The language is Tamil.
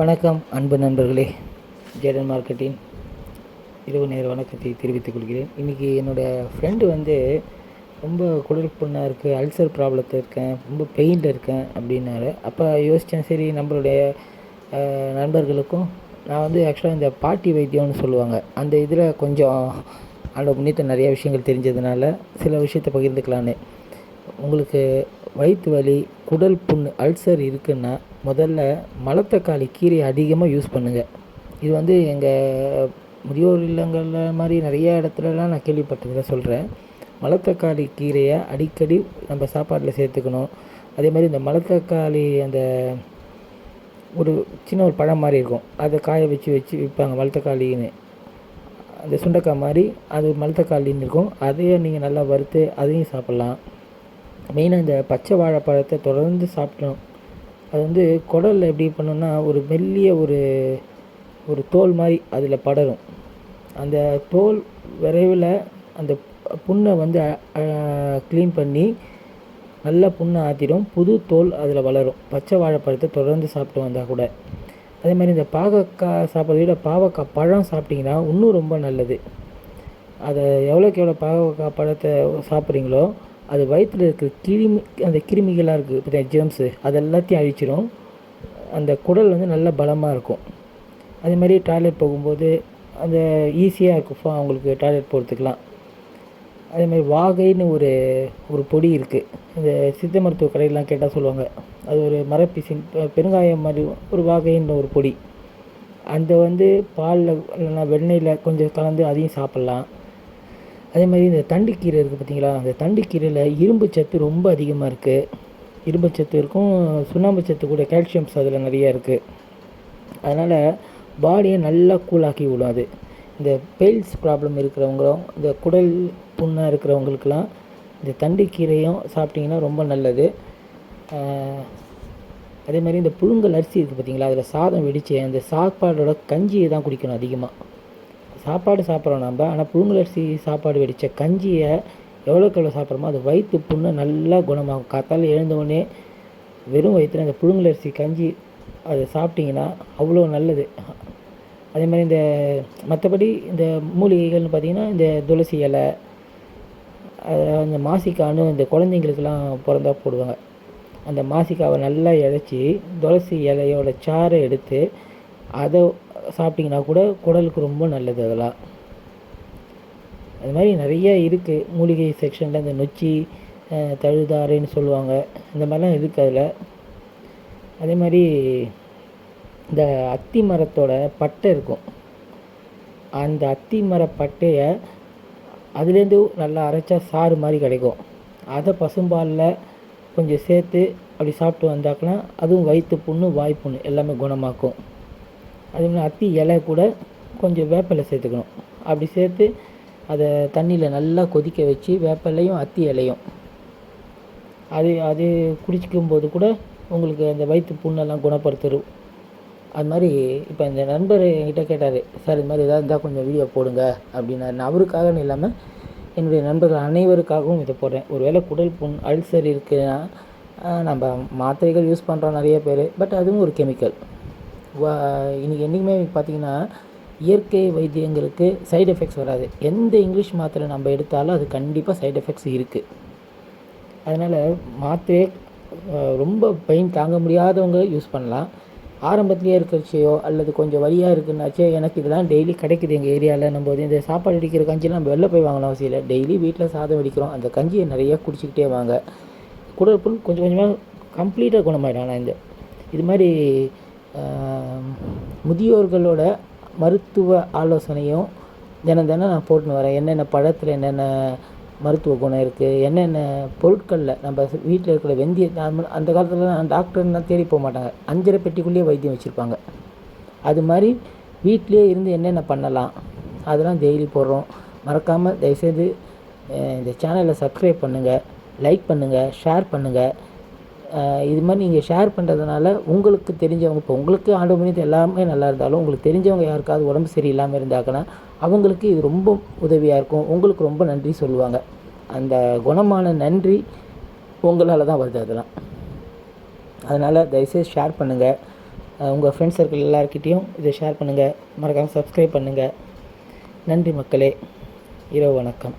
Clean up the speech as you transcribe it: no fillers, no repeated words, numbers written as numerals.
வணக்கம் அன்பு நண்பர்களே. ஜேடன் மார்க்கெட்டின் இரவு நேர வணக்கத்தை தெரிவித்துக் கொள்கிறேன். இன்றைக்கி என்னோடய ஃப்ரெண்டு ரொம்ப குடல் புண்ணாக இருக்குது, அல்சர் ப்ராப்ளத்தில் இருக்கேன், ரொம்ப பெயினில் இருக்கேன் அப்படின்னாரு. அப்போ யோசித்தேன், சரி நம்மளுடைய நண்பர்களுக்கும் நான் ஆக்சுவலாக இந்த பாட்டி வைத்தியம்னு சொல்லுவாங்க, அந்த இதில் கொஞ்சம் அந்த முன்னேற்ற நிறைய விஷயங்கள் தெரிஞ்சதுனால சில விஷயத்தை பகிர்ந்துக்கலான்னு. உங்களுக்கு வயிற்று வலி, குடல் புண், அல்சர் இருக்குன்னா முதல்ல மணத்தக்காளி கீரையை அதிகமாக யூஸ் பண்ணுங்கள். இது எங்கள் முதியோர் இல்லங்களில் மாதிரி நிறைய இடத்துலலாம் நான் கேள்விப்பட்டதை சொல்கிறேன். மணத்தக்காளி கீரையை அடிக்கடி நம்ம சாப்பாட்டில் சேர்த்துக்கணும். அதே மாதிரி இந்த மணத்தக்காளி அந்த ஒரு சின்ன ஒரு பழம் மாதிரி இருக்கும், அதை காய வச்சு விற்பாங்க மணத்தக்காளின்னு. அந்த சுண்டைக்காய் மாதிரி அது மணத்தக்காளின்னு இருக்கும். அதையே நீங்கள் நல்லா வறுத்து அதையும் சாப்பிட்லாம். மெயினாக இந்த பச்சை வாழைப்பழத்தை தொடர்ந்து சாப்பிட்டோம். அது குடலில் எப்படி பண்ணோன்னா ஒரு மெல்லிய ஒரு தோல் மாதிரி அதில் படரும். அந்த தோல் விரைவில் அந்த புண்ணை க்ளீன் பண்ணி நல்லா புண்ணை ஆற்றிடும். புது தோல் அதில் வளரும். பச்சை வாழைப்பழத்தை தொடர்ந்து சாப்பிட்டு வந்தால் கூட. அதே மாதிரி இந்த பாகக்காய் சாப்பிட்றத விட பாவக்காய் பழம் சாப்பிட்டிங்கன்னா இன்னும் ரொம்ப நல்லது. அதை எவ்வளோக்கு எவ்வளோ பாகக்காய் பழத்தை சாப்பிட்றீங்களோ அது வயிற்றில் இருக்கிற அந்த கிருமிகளாக இருக்குது இப்போ ஜெர்ம்ஸு, அது எல்லாத்தையும் அழிச்சிடும். அந்த குடல் நல்லா பலமாக இருக்கும். அதே மாதிரி டாய்லெட் போகும்போது அந்த ஈஸியாக இருக்கும் அவங்களுக்கு டாய்லெட் போகிறதுக்கெலாம். அதே மாதிரி வாகைன்னு ஒரு பொடி இருக்குது. இந்த சித்த மருத்துவ கடையிலாம் கேட்டால் சொல்லுவாங்க, அது ஒரு மரப்பிசின் பெருங்காயம் மாதிரி ஒரு வாகைன்ற ஒரு பொடி. அந்த பாலில் இல்லைனா வெண்ணெயில் கொஞ்சம் கலந்து அதையும் சாப்பிட்லாம். அதே மாதிரி இந்த தண்டுக்கீரை இருக்குது பார்த்திங்களா, அந்த தண்டுக்கீரையில் இரும்பு சத்து ரொம்ப அதிகமாக இருக்குது. இரும்பு சத்து இருக்கும், சுண்ணாம்பு சத்து கூட, கால்சியம்ஸ் அதில் நிறையா இருக்குது. அதனால் பாடியை நல்லா கூலாக்கி விடாது. இந்த பெயில்ஸ் ப்ராப்ளம் இருக்கிறவங்களும் இந்த குடல் புண்ணாக இருக்கிறவங்களுக்கெல்லாம் இந்த தண்டுக்கீரையும் சாப்பிட்டிங்கன்னா ரொம்ப நல்லது. அதே மாதிரி இந்த புழுங்கல் அரிசி இருக்குது பார்த்திங்களா, அதில் சாதம் வெடித்து அந்த சாப்பாடோட கஞ்சியை தான் குடிக்கணும் அதிகமாக. சாப்பாடு சாப்பிட்றோம் நம்ம, ஆனால் புழுங்கலரிசி சாப்பாடு வெடித்த கஞ்சியை எவ்வளோக்கு எவ்வளோ சாப்பிட்றோமோ அது வயிற்று புண்ணை நல்லா குணமாகும். காத்தால் எழுந்தவுடனே வெறும் வயிற்றில் அந்த புழுங்கலரிசி கஞ்சி அதை சாப்பிட்டிங்கன்னா அவ்வளோ நல்லது. அதே மாதிரி இந்த மற்றபடி இந்த மூலிகைகள்னு பார்த்திங்கன்னா இந்த துளசி இலை, அந்த மாசிக்கான்னு இந்த குழந்தைங்களுக்கெல்லாம் பிறந்தா போடுவாங்க. அந்த மாசிக்காவை நல்லா இழைச்சி துளசி இலையோட சாறை எடுத்து அதை சாப்பிட்டிங்கன்னா கூட குடலுக்கு ரொம்ப நல்லது. அதெல்லாம் அது மாதிரி நிறைய இருக்குது மூலிகை செக்ஷனில். இந்த நொச்சி, தழுதாரைன்னு சொல்லுவாங்க, இந்த மாதிரிலாம் இருக்குது அதில். அதே மாதிரி இந்த அத்தி மரத்தோட பட்டை இருக்கும், அந்த அத்தி மர பட்டையை அதுலேருந்து நல்லா அரைச்சா சாறு மாதிரி கிடைக்கும். அதை பசும்பாலில் கொஞ்சம் சேர்த்து அப்படி சாப்பிட்டு வந்தாக்குன்னா அதுவும் வயிற்று புண்ணு, வாய்ப்புண்ணு எல்லாமே குணமாக்கும். அதே மாதிரி அத்தி இலை கூட கொஞ்சம் வேப்பிலை சேர்த்துக்கணும். அப்படி சேர்த்து அதை தண்ணியில் நல்லா கொதிக்க வச்சு வேப்பிலையும் அத்தி இலையும் அது குடிக்கும்போது கூட உங்களுக்கு அந்த வயிற்று புண்ணெல்லாம் குணப்படுத்தும். அது மாதிரி இப்போ இந்த நண்பர் என்கிட்ட கேட்டார், சார் இது மாதிரி எதாவது இருந்தால் கொஞ்சம் வீடியோ போடுங்க அப்படின்னாரு. நான் அவருக்காகன்னு இல்லாமல் என்னுடைய நண்பர்கள் அனைவருக்காகவும் இதை போடுறேன். ஒரு வேளை குடல் புண், அல்சர் இருக்குன்னா நம்ம மாத்திரைகள் யூஸ் பண்ணுறோம் நிறைய பேர், பட் அதுவும் ஒரு கெமிக்கல். இன்றைக்கி என்றைக்குமே பார்த்திங்கன்னா இயற்கை வைத்தியங்களுக்கு சைடு எஃபெக்ட்ஸ் வராது. எந்த இங்கிலீஷ் மாத்திரை நம்ம எடுத்தாலும் அது கண்டிப்பாக சைடு எஃபெக்ட்ஸ் இருக்குது. அதனால் மாத்திரையே ரொம்ப பெயின் தாங்க முடியாதவங்க யூஸ் பண்ணலாம். ஆரம்பத்துலேயே இருக்கிறச்சையோ அல்லது கொஞ்சம் வலியாக இருக்குன்னாச்சே, எனக்கு இதெல்லாம் டெய்லி கிடைக்குது எங்கள் ஏரியாவில். நம்ம இந்த சாப்பாடு அடிக்கிற கஞ்சிலாம் நம்ம வெளில போய் வாங்கணும் அவசியம் இல்லை. டெய்லி வீட்டில் சாதம் வடிக்கிறோம், அந்த கஞ்சியை நிறையா குடிச்சிக்கிட்டே வாங்க. குடல் புண் கொஞ்சம் கொஞ்சமாக கம்ப்ளீட்டாக குணமாயிடும். ஆனால் இது மாதிரி முதியோர்களோட மருத்துவ ஆலோசனையும் தினம் நான் போட்டுன்னு வரேன். என்னென்ன பழத்தில் என்னென்ன மருத்துவ குணம் இருக்குது, என்னென்ன பொருட்களில் நம்ம வீட்டில் இருக்கிற அந்த காலத்தில் டாக்டர்லாம் தேடி போக மாட்டாங்க, 5 பெட்டிக்குள்ளேயே வைத்தியம் வச்சுருப்பாங்க. அது மாதிரி வீட்டிலே இருந்து என்னென்ன பண்ணலாம் அதெல்லாம் டெய்லி போடுறோம். மறக்காமல் தயவுசெய்து இந்த சேனலை சப்ஸ்கிரைப் பண்ணுங்கள், லைக் பண்ணுங்கள், ஷேர் பண்ணுங்கள். இது மாதிரி நீங்கள் ஷேர் பண்ணுறதுனால உங்களுக்கு தெரிஞ்சவங்க, இப்போ உங்களுக்கு ஆண்டவனித்து எல்லாமே நல்லா இருந்தாலும் உங்களுக்கு தெரிஞ்சவங்க யாருக்காவது உடம்பு சரியில்லாமல் இருந்தாங்கன்னா அவங்களுக்கு இது ரொம்ப உதவியாக இருக்கும். உங்களுக்கு ரொம்ப நன்றி சொல்லுவாங்க. அந்த குணமான நன்றி உங்களால் தான் வருது அதெல்லாம். அதனால் தயவுசெய்து ஷேர் பண்ணுங்கள். உங்கள் ஃப்ரெண்ட்ஸ் சர்க்கிள் எல்லாருக்கிட்டேயும் இதை ஷேர் பண்ணுங்கள். மறக்காமல் சப்ஸ்கிரைப் பண்ணுங்கள். நன்றி மக்களே. இரவு வணக்கம்.